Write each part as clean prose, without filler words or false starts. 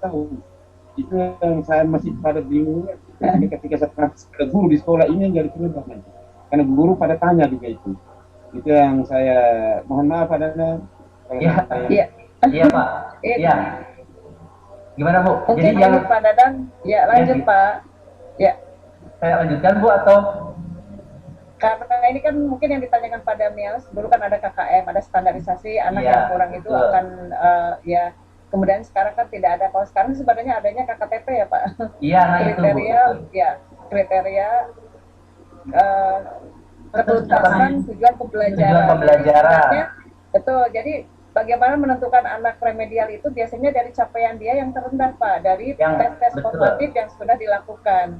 tahu. Itu yang saya masih pada bingung. Ketika saya guru di sekolah ini yang jadi penyebabnya. Karena guru pada tanya juga itu. Itu yang saya mohon maaf adanya. Iya, Iya, iya Pak. Iya. Gimana Bu? mungkin Jadi yang ini Pak Dadang, ya lanjut ya, Pak. Ya, saya lanjutkan Bu atau karena ini kan mungkin yang ditanyakan pada Mias, dulu kan ada KKM, ada standarisasi anak Iya, yang kurang itu betul. akan ya, kemudian sekarang kan tidak ada. Kalau sekarang sebenarnya adanya KKTP ya Pak. iya nah itu Bu. Kriteria, Betul. ya kriteria eh, ketuntasan tujuan pembelajaran. Tujuan pembelajaran. Sebenarnya, betul. Jadi bagaimana menentukan anak remedial itu biasanya dari capaian dia yang terendah Pak, dari tes-tes betul. formatif yang sudah dilakukan.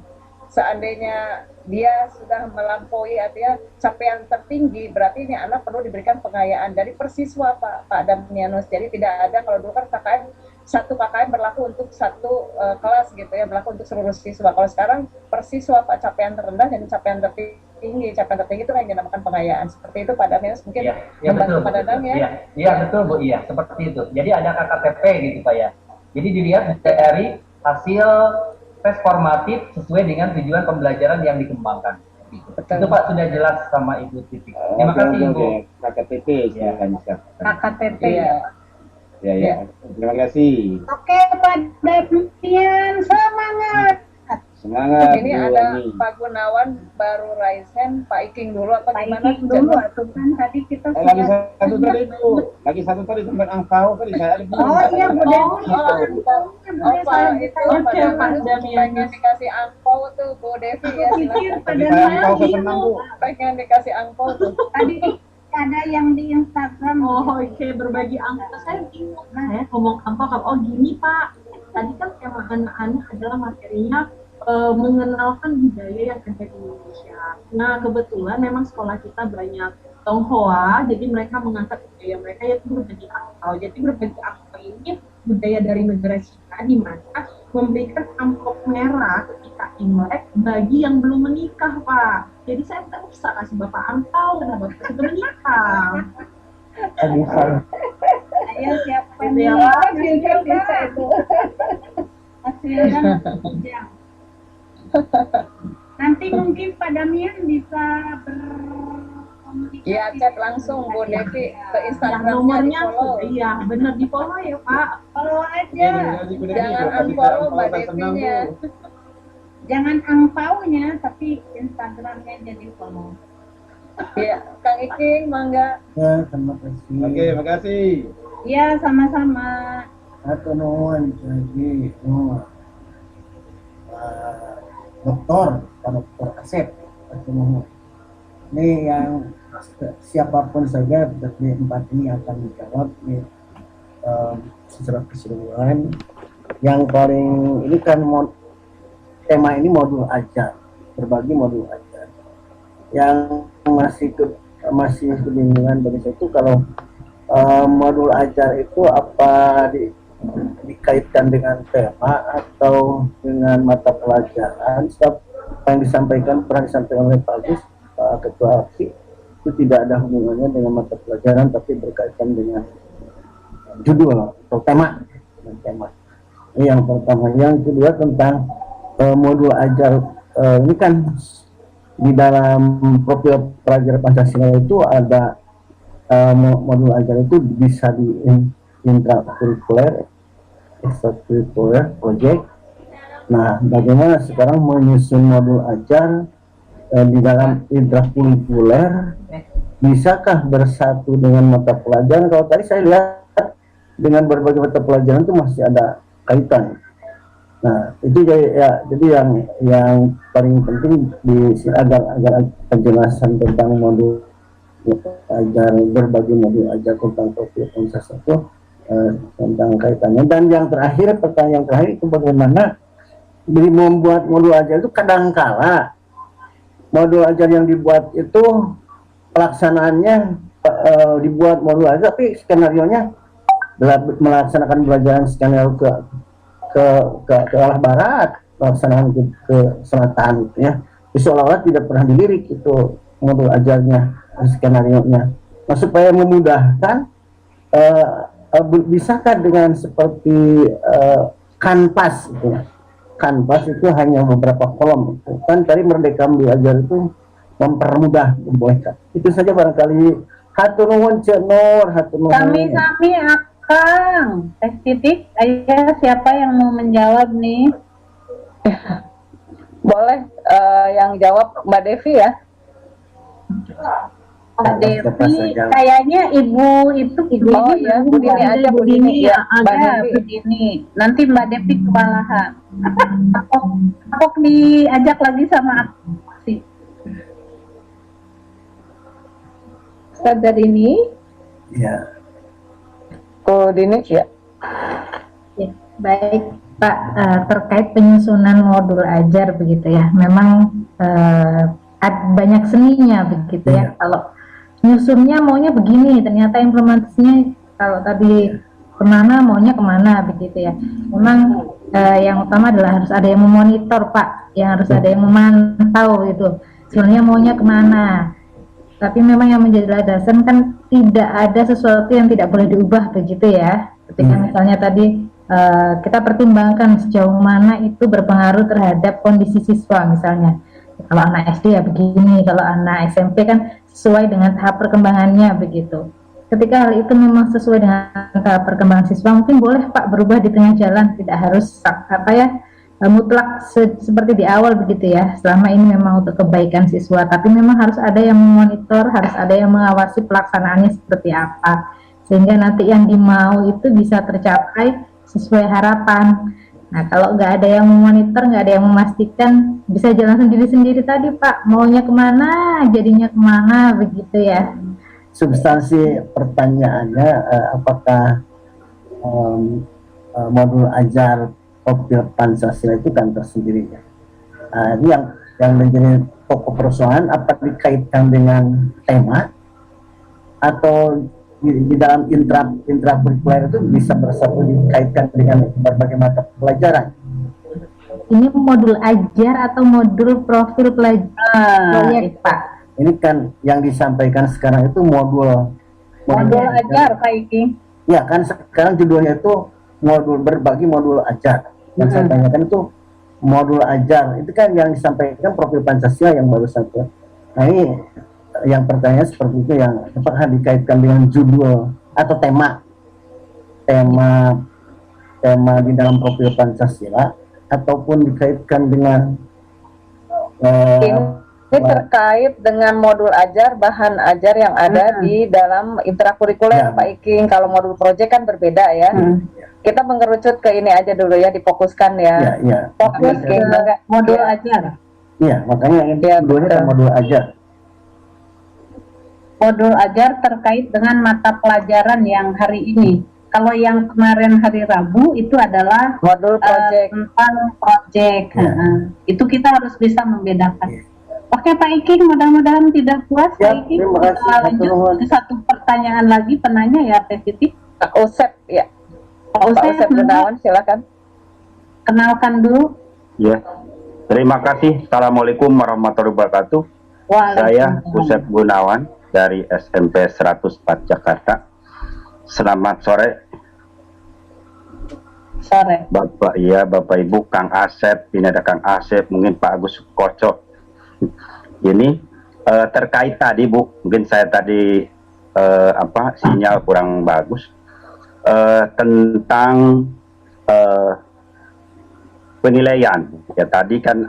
Seandainya dia sudah melampaui artinya capaian tertinggi, berarti ini anak perlu diberikan pengayaan dari persiswa Pak Damianus. Jadi tidak ada, kalau dulu kan KKM, satu KKM berlaku untuk satu kelas gitu ya, berlaku untuk seluruh siswa. Kalau sekarang persiswa Pak, capaian terendah dan capaian tertinggi itu yang dinamakan pengayaan. Seperti itu Pak Damianus, mungkin membantu Pak Dadang ya. Iya betul Bu, iya seperti itu. Jadi ada KKTP gitu Pak ya. Jadi dilihat dari hasil tes formatif sesuai dengan tujuan pembelajaran yang dikembangkan. Betul. Itu Pak sudah jelas sama Ibu Titik. Terima kasih Ibu. KKTP silakan. KKTP ya. Ya. Terima kasih. Oke Pak Damian, semangat. Semangat. Ini ada Pak Gunawan, baru Raisen, Pak Iking dulu apa Pak gimana? Iking dulu atau kan tadi kita lagi satu tadi itu, lagi satu tadi tentang angpau tadi saya ada. Oh iya Bu Devi. Pak itu Pak Damian pengen dikasih angpau tuh Bu Devi ya. Pada angpau kesenang Bu. Pengen dikasih angpau tuh. Tadi ada yang di Instagram. Oke, berbagi angka. Saya bingung. Saya ngomong apa? Oh gini Pak. Tadi kan tema anak-anak adalah materinya mengenalkan budaya yang ada di Indonesia. Nah, kebetulan memang sekolah kita banyak Tionghoa, jadi mereka mengangkat budaya mereka yaitu berbagi angpau. Jadi berbagi angpau ini budaya dari negara Cina di mana memberikan amplop merah ketika Imlek bagi yang belum menikah, Pak. Jadi saya tak usah kasih Bapak angpau karena Bapak sudah menikah. Ayo siapa nih? Bisa itu. Hasilnya panjang. Nanti mungkin Pak Damian bisa berkomunikasi. Iya, chat langsung Bu Devi ke Instagramnya, nomornya di follow. Iya, benar di follow ya Pak. Follow aja. Jangan unfollow Mbak Devinya. Jangan angpaunya, tapi Instagramnya jadi follow. Iya, Kang Iking, mangga. Ya, terima kasih. Oke, makasih. Ya, sama-sama. Atau nuhun lagi dokter, Pak Dokter Asep. Atau nuhun. Ini yang siapapun saja di empat ini akan dijawab secara keseluruhan. Yang paling ini kan tema ini modul ajar, berbagi modul ajar. Yang masih kebingungan bagi saya itu kalau modul ajar itu apa dikaitkan dengan tema atau dengan mata pelajaran. Sebab yang pernah disampaikan oleh Pak Agus, Pak Ketua APSI, itu tidak ada hubungannya dengan mata pelajaran tapi berkaitan dengan judul atau tema. Ini yang pertama. Yang kedua tentang modul ajar, ini kan di dalam profil pelajar Pancasila itu ada modul ajar itu bisa di intrakurikuler, ekstrakurikuler, project. Nah, bagaimana sekarang menyusun modul ajar di dalam intrakurikuler? Bisakah bersatu dengan mata pelajaran? Kalau tadi saya lihat dengan berbagai mata pelajaran itu masih ada kaitan. Nah, itu jadi yang paling penting agar penjelasan tentang modul ajar, berbagai modul ajar tentang profil Pancasila itu tentang kaitannya. Dan yang terakhir, pertanyaan yang terakhir itu bagaimana membuat modul ajar itu kadangkala modul ajar yang dibuat itu pelaksanaannya dibuat modul ajar tapi skenarionya melaksanakan pembelajaran skenario ke arah barat, pelaksanaan ke selatan gitu ya. Seolah-olah tidak pernah dilirik itu modul ajarnya, skenario-nya. Nah, supaya memudahkan, bisakah dengan seperti kanvas itu. Kanvas itu hanya beberapa kolom. Kan tadi Merdeka Belajar itu mempermudah membolehkan. Itu saja barangkali. Hatur nuhun Cek Nur, hatur nuhun. Kami Akang, Teh Titik, ayo siapa yang mau menjawab nih? Boleh yang jawab Mbak Devi ya. Mbak Devi, kayaknya ibu itu ibu Oh ini iya, Bu Dini aja, Bu Dini. Ya, Mbak ada Devi. Bu Dini. Nanti Mbak Devi kewalahan. Aku diajak lagi sama aku sih. Ustazah Dini. Ya. Bu Dini ya. Ya, baik Pak, terkait penyusunan modul ajar begitu ya, memang banyak seninya begitu ya. Kalau nyusunnya maunya begini, ternyata implementasinya kalau tadi kemana maunya kemana begitu ya. Memang yang utama adalah harus ada yang memonitor Pak, yang harus ada yang memantau itu sebenarnya maunya kemana. Tapi memang yang menjadi landasan kan tidak ada sesuatu yang tidak boleh diubah begitu ya. Ketika misalnya tadi kita pertimbangkan sejauh mana itu berpengaruh terhadap kondisi siswa misalnya. Kalau anak SD ya begini, kalau anak SMP kan sesuai dengan tahap perkembangannya begitu. Ketika hal itu memang sesuai dengan tahap perkembangan siswa, mungkin boleh Pak berubah di tengah jalan, tidak harus mutlak seperti di awal begitu ya. Selama ini memang untuk kebaikan siswa, tapi memang harus ada yang memonitor, harus ada yang mengawasi pelaksanaannya seperti apa, sehingga nanti yang dimau itu bisa tercapai sesuai harapan. Nah, kalau nggak ada yang memonitor, nggak ada yang memastikan, bisa jalan sendiri-sendiri tadi Pak, maunya kemana, jadinya kemana begitu ya. Substansi pertanyaannya apakah modul ajar profil Pancasila itu kan tersendiri ya. Ini yang menjadi pokok persoalan, apa dikaitkan dengan tema atau di dalam intrakurikuler itu bisa bersatu dikaitkan dengan berbagai mata pelajaran. Ini modul ajar atau modul profil proyek Pak? Ini kan yang disampaikan sekarang itu modul ajar Pak Iki. Ya kan sekarang judulnya itu berbagi modul ajar. Yang saya tanyakan itu modul ajar. Itu kan yang disampaikan profil Pancasila yang baru saja. Nah ini yang pertanyaan seperti itu, yang apakah dikaitkan dengan judul atau tema di dalam profil Pancasila ataupun dikaitkan dengan Ini terkait dengan modul ajar, bahan ajar yang ada di dalam intrakurikuler Pak Iking. Kalau modul proyek kan berbeda ya. Kita mengerucut ke ini aja dulu ya, difokuskan ya. Fokus ke modul ajar. Iya, makanya yang judulnya kan modul ajar. Modul ajar terkait dengan mata pelajaran yang hari ini. Kalau yang kemarin hari Rabu itu adalah modul proyek, tentang proyek. Itu kita harus bisa membedakan. Oke Pak Iking, mudah-mudahan tidak puas Pak Iking. Kita lanjut ke satu pertanyaan lagi penanya ya Teh Titik. Pak Usep ya. Pak Usep Gunawan, silakan. Kenalkan dulu. Ya, terima kasih. Assalamualaikum warahmatullahi wabarakatuh. Saya Usep Gunawan dari SMP 104 Jakarta. Selamat sore. Sore. Bapak Ibu, Kang Asep, ini ada Kang Asep, mungkin Pak Agus Koco. Ini terkait tadi Bu, mungkin saya tadi sinyal kurang bagus tentang penilaian. Ya tadi kan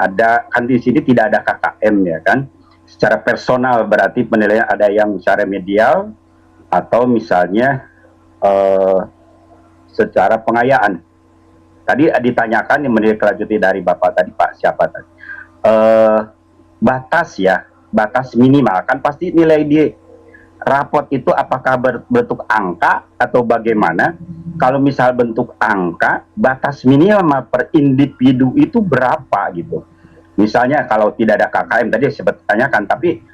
di sini tidak ada KKM ya kan. Secara personal berarti penilaian ada yang secara remedial atau misalnya secara pengayaan. Tadi ditanyakan yang menindaklanjuti dari Bapak tadi Pak siapa tadi. Batas minimal kan pasti nilai di rapot itu apakah berbentuk angka atau bagaimana. Kalau misal bentuk angka, batas minimal per individu itu berapa gitu. Misalnya kalau tidak ada KKM tadi saya tanyakan, tapi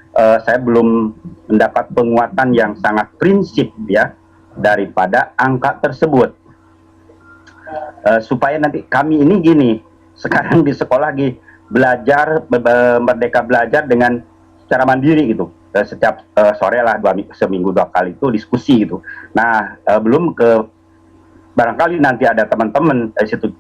saya belum mendapat penguatan yang sangat prinsip ya daripada angka tersebut. Supaya nanti kami ini gini, sekarang di sekolah lagi belajar Merdeka Belajar dengan secara mandiri gitu. Setiap sore lah seminggu 2 kali itu diskusi gitu. Nah belum ke barangkali nanti ada teman-teman dari situ